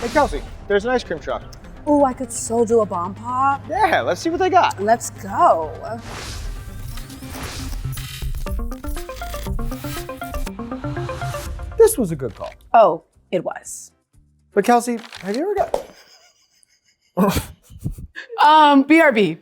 Hey, Kelsey, there's an ice cream truck. Oh, I could so do a bomb pop. Yeah, let's see what they got. Let's go. This was a good call. Oh, it was. But Kelsey, have you ever got... BRB.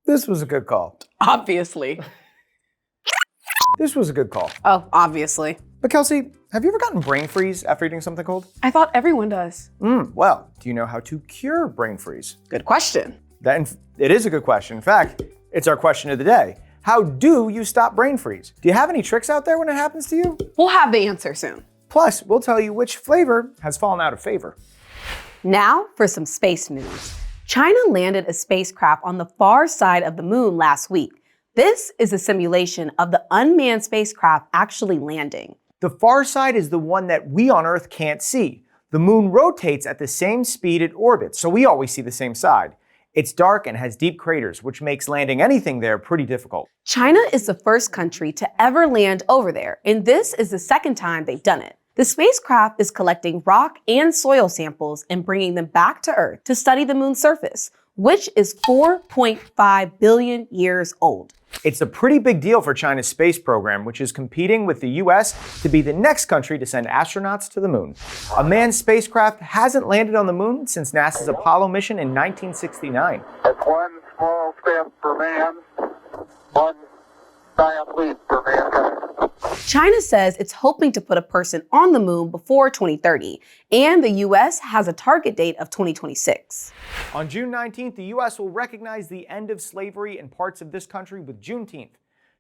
This was a good call. Obviously. This was a good call. Oh, obviously. But Kelsey, have you ever gotten brain freeze after eating something cold? I thought everyone does. Well, do you know how to cure brain freeze? Good question. It is a good question. In fact, it's our question of the day. How do you stop brain freeze? Do you have any tricks out there when it happens to you? We'll have the answer soon. Plus, we'll tell you which flavor has fallen out of favor. Now for some space news. China landed a spacecraft on the far side of the moon last week. This is a simulation of the unmanned spacecraft actually landing. The far side is the one that we on Earth can't see. The moon rotates at the same speed it orbits, so we always see the same side. It's dark and has deep craters, which makes landing anything there pretty difficult. China is the first country to ever land over there, and this is the second time they've done it. The spacecraft is collecting rock and soil samples and bringing them back to Earth to study the moon's surface, which is 4.5 billion years old. It's a pretty big deal for China's space program, which is competing with the US to be the next country to send astronauts to the moon. A manned spacecraft hasn't landed on the moon since NASA's Apollo mission in 1969. It's one small step for man, one giant leap for mankind. China says it's hoping to put a person on the moon before 2030, and the US has a target date of 2026. On June 19th, the US will recognize the end of slavery in parts of this country with Juneteenth.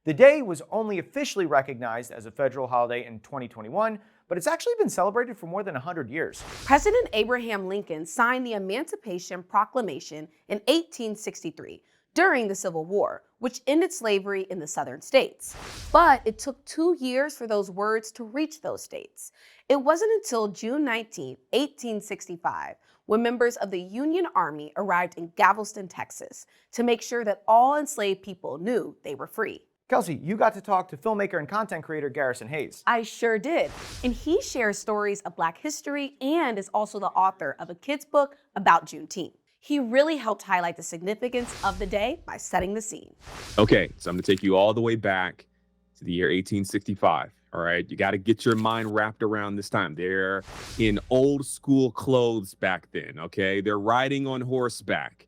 The day was only officially recognized as a federal holiday in 2021, but it's actually been celebrated for more than 100 years. President Abraham Lincoln signed the Emancipation Proclamation in 1863 during the Civil War, which ended slavery in the southern states. But it took 2 years for those words to reach those states. It wasn't until June 19, 1865, when members of the Union Army arrived in Galveston, Texas, to make sure that all enslaved people knew they were free. Kelsey, you got to talk to filmmaker and content creator Garrison Hayes. I sure did. And he shares stories of Black history and is also the author of a kid's book about Juneteenth. He really helped highlight the significance of the day by setting the scene. Okay, so I'm gonna take you all the way back to the year 1865. All right, you got to get your mind wrapped around this time. They're in old school clothes back then, okay? They're riding on horseback.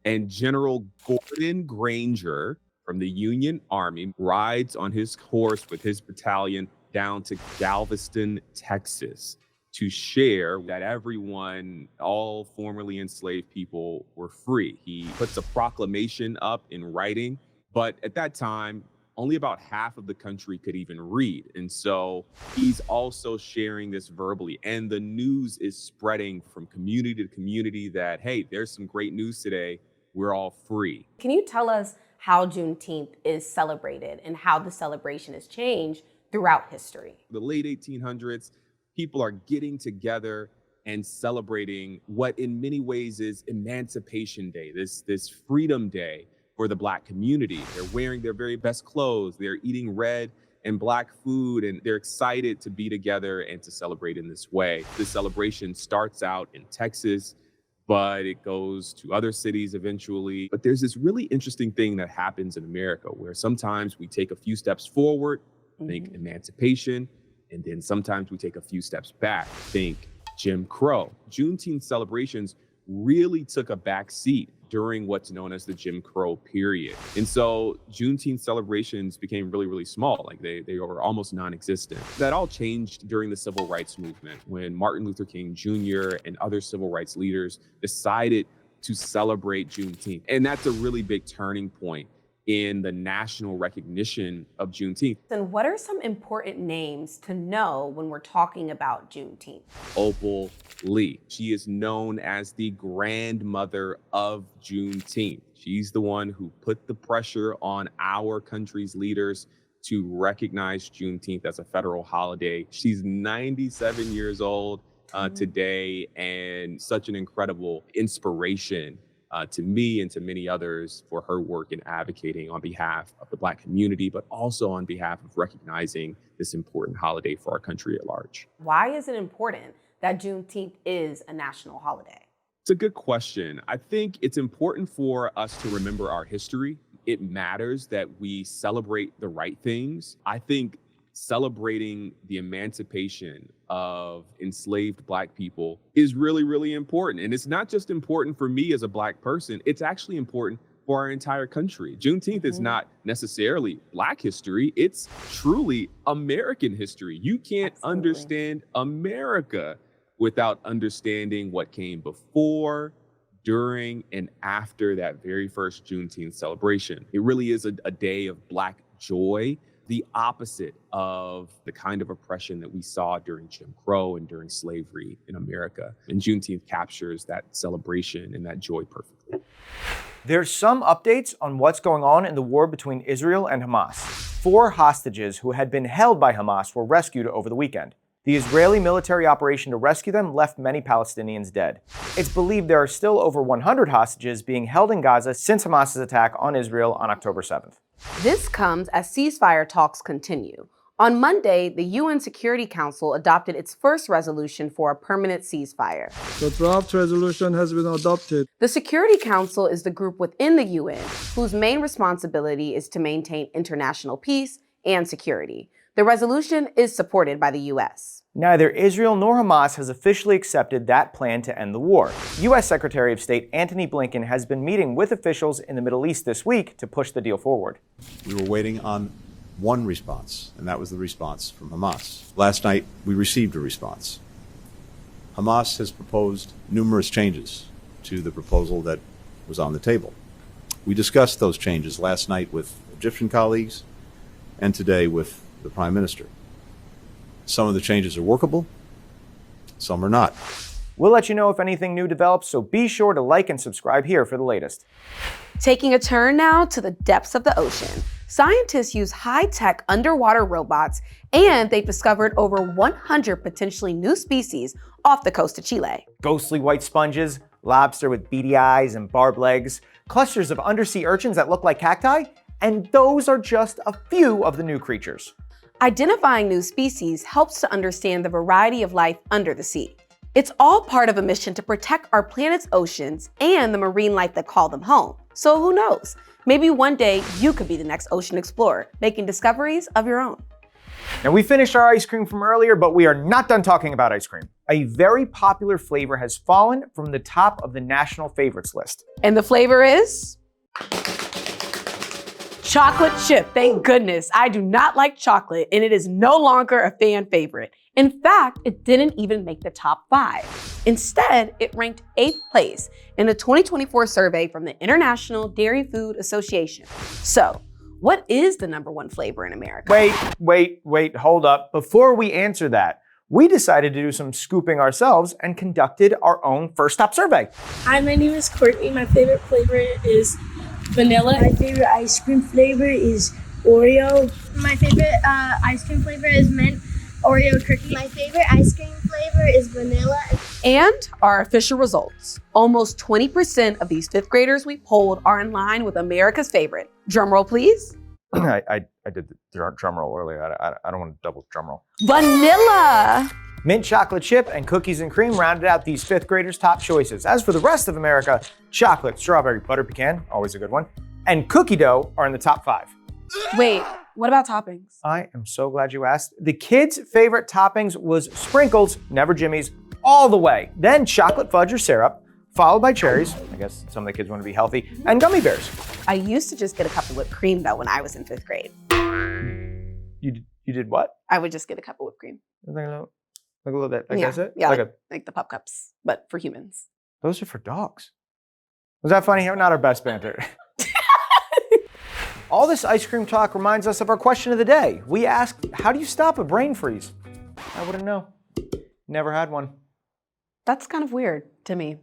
And General Gordon Granger from the Union Army rides on his horse with his battalion down to Galveston, Texas, to share that everyone, all formerly enslaved people, were free. He puts a proclamation up in writing, but at that time, only about half of the country could even read. And so he's also sharing this verbally. And the news is spreading from community to community that, hey, there's some great news today. We're all free. Can you tell us how Juneteenth is celebrated and how the celebration has changed throughout history? The late 1800s, people are getting together and celebrating what in many ways is Emancipation Day, this freedom day for the Black community. They're wearing their very best clothes, they're eating red and Black food, and they're excited to be together and to celebrate in this way. This celebration starts out in Texas, but it goes to other cities eventually. But there's this really interesting thing that happens in America where sometimes we take a few steps forward, think emancipation, and then sometimes we take a few steps back, think Jim Crow. Juneteenth celebrations really took a back seat during what's known as the Jim Crow period. And so Juneteenth celebrations became really, really small. Like they were almost non-existent. That all changed during the Civil Rights Movement when Martin Luther King Jr. and other civil rights leaders decided to celebrate Juneteenth. And that's a really big turning point in the national recognition of Juneteenth. And what are some important names to know when we're talking about Juneteenth? Opal Lee. She is known as the grandmother of Juneteenth. She's the one who put the pressure on our country's leaders to recognize Juneteenth as a federal holiday. She's 97 years old today, and such an incredible inspiration to me and to many others for her work in advocating on behalf of the Black community, but also on behalf of recognizing this important holiday for our country at large. Why is it important that Juneteenth is a national holiday? It's a good question. I think it's important for us to remember our history. It matters that we celebrate the right things. I think celebrating the emancipation of enslaved Black people is really, really important. And it's not just important for me as a Black person, it's actually important for our entire country. Juneteenth is not necessarily Black history, it's truly American history. You can't understand America without understanding what came before, during, and after that very first Juneteenth celebration. It really is a day of Black joy, the opposite of the kind of oppression that we saw during Jim Crow and during slavery in America. And Juneteenth captures that celebration and that joy perfectly. There's some updates on what's going on in the war between Israel and Hamas. 4 hostages who had been held by Hamas were rescued over the weekend. The Israeli military operation to rescue them left many Palestinians dead. It's believed there are still over 100 hostages being held in Gaza since Hamas's attack on Israel on October 7th. This comes as ceasefire talks continue. On Monday, the UN Security Council adopted its first resolution for a permanent ceasefire. The draft resolution has been adopted. The Security Council is the group within the UN whose main responsibility is to maintain international peace and security. The resolution is supported by the U.S. Neither Israel nor Hamas has officially accepted that plan to end the war. U.S. Secretary of State Antony Blinken has been meeting with officials in the Middle East this week to push the deal forward. We were waiting on one response, and that was the response from Hamas. Last night, we received a response. Hamas has proposed numerous changes to the proposal that was on the table. We discussed those changes last night with Egyptian colleagues and today with the Prime Minister. Some of the changes are workable, some are not. We'll let you know if anything new develops, so be sure to like and subscribe here for the latest. Taking a turn now to the depths of the ocean. Scientists use high-tech underwater robots, and they've discovered over 100 potentially new species off the coast of Chile. Ghostly white sponges, lobster with beady eyes and barbed legs, clusters of undersea urchins that look like cacti, and those are just a few of the new creatures. Identifying new species helps to understand the variety of life under the sea. It's all part of a mission to protect our planet's oceans and the marine life that call them home. So who knows? Maybe one day you could be the next ocean explorer, making discoveries of your own. Now, we finished our ice cream from earlier, but we are not done talking about ice cream. A very popular flavor has fallen from the top of the national favorites list. And the flavor is? Chocolate chip. Thank goodness. I do not like chocolate, and it is no longer a fan favorite. In fact, it didn't even make the top 5. Instead, it ranked 8th place in a 2024 survey from the International Dairy Food Association. So, what is the #1 flavor in America? Wait, hold up. Before we answer that, we decided to do some scooping ourselves and conducted our own first stop survey. Hi, my name is Courtney. My favorite flavor is vanilla. My favorite ice cream flavor is Oreo. My favorite ice cream flavor is mint Oreo cookie. My favorite ice cream flavor is vanilla. And our official results. Almost 20% of these 5th graders we polled are in line with America's favorite. Drum roll, please. I did the drum roll earlier. I don't want to double drum roll. Vanilla! Mint chocolate chip and cookies and cream rounded out these 5th graders' top choices. As for the rest of America, chocolate, strawberry, butter pecan, always a good one, and cookie dough are in the top 5. Wait, what about toppings? I am so glad you asked. The kids' favorite toppings was sprinkles, never Jimmy's, all the way. Then chocolate fudge or syrup, followed by cherries. I guess some of the kids want to be healthy, and gummy bears. I used to just get a cup of whipped cream though when I was in 5th grade. You did what? I would just get a cup of whipped cream. Like a little bit. Like yeah, that's it? yeah, like like the pup cups, but for humans. Those are for dogs. Was that funny? Not our best banter. All this ice cream talk reminds us of our question of the day. We asked, how do you stop a brain freeze? I wouldn't know. Never had one. That's kind of weird to me,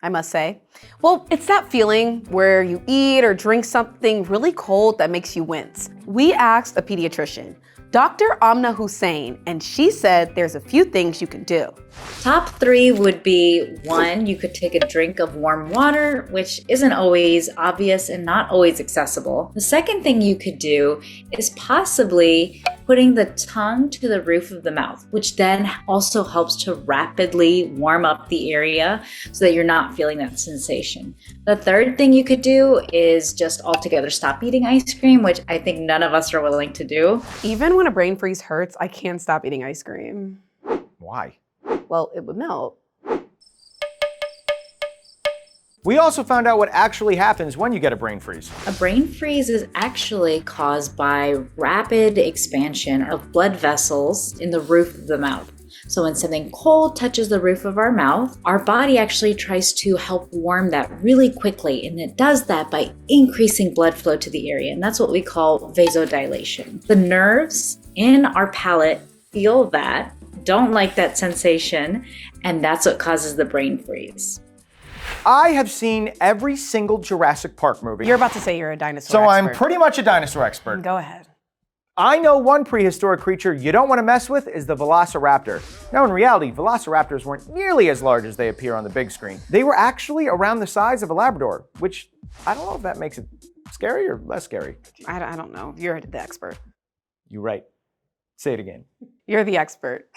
I must say. Well, it's that feeling where you eat or drink something really cold that makes you wince. We asked a pediatrician, Dr. Amna Husain, and she said there's a few things you can do. Top 3 would be 1, you could take a drink of warm water, which isn't always obvious and not always accessible. The second thing you could do is possibly putting the tongue to the roof of the mouth, which then also helps to rapidly warm up the area so that you're not feeling that sensation. The third thing you could do is just altogether stop eating ice cream, which I think none of us are willing to do. Even when a brain freeze hurts, I can't stop eating ice cream. Why? Well, it would melt. We also found out what actually happens when you get a brain freeze. A brain freeze is actually caused by rapid expansion of blood vessels in the roof of the mouth. So when something cold touches the roof of our mouth, our body actually tries to help warm that really quickly, and it does that by increasing blood flow to the area, and that's what we call vasodilation. The nerves in our palate feel that, don't like that sensation, and that's what causes the brain freeze. I have seen every single Jurassic Park movie. You're about to say you're a dinosaur So expert. I'm pretty much a dinosaur expert. Go ahead. I know one prehistoric creature you don't want to mess with is the velociraptor. Now in reality, velociraptors weren't nearly as large as they appear on the big screen. They were actually around the size of a Labrador, which I don't know if that makes it scary or less scary. I don't know. You're the expert. You're right. Say it again. You're the expert.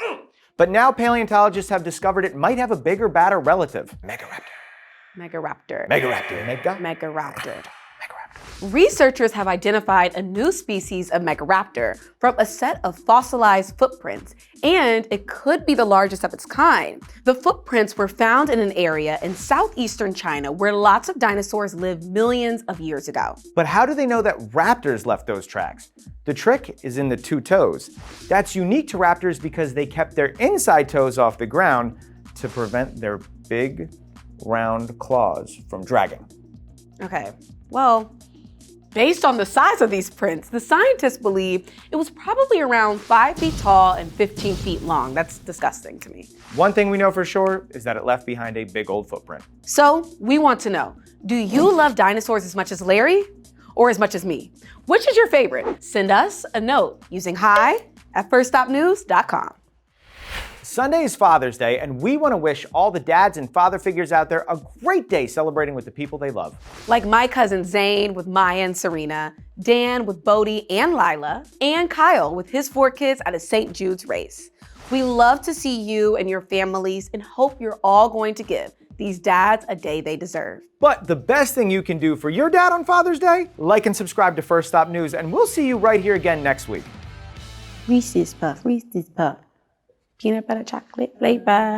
But now paleontologists have discovered it might have a bigger, badder relative. Megaraptor. Megaraptor. Megaraptor. Megaraptor. Researchers have identified a new species of Megaraptor from a set of fossilized footprints, and it could be the largest of its kind. The footprints were found in an area in southeastern China where lots of dinosaurs lived millions of years ago. But how do they know that raptors left those tracks? The trick is in the 2 toes. That's unique to raptors because they kept their inside toes off the ground to prevent their big, round claws from dragging. Okay, well, based on the size of these prints, the scientists believe it was probably around 5 feet tall and 15 feet long. That's disgusting to me. One thing we know for sure is that it left behind a big old footprint. So we want to know, do you love dinosaurs as much as Larry or as much as me? Which is your favorite? Send us a note using hi@firststopnews.com. Sunday is Father's Day, and we want to wish all the dads and father figures out there a great day celebrating with the people they love. Like my cousin Zane with Maya and Serena, Dan with Bodie and Lila, and Kyle with his 4 kids at a St. Jude's race. We love to see you and your families and hope you're all going to give these dads a day they deserve. But the best thing you can do for your dad on Father's Day? Like and subscribe to First Stop News, and we'll see you right here again next week. Reese's Puff, Reese's Puff. Peanut butter chocolate flavor.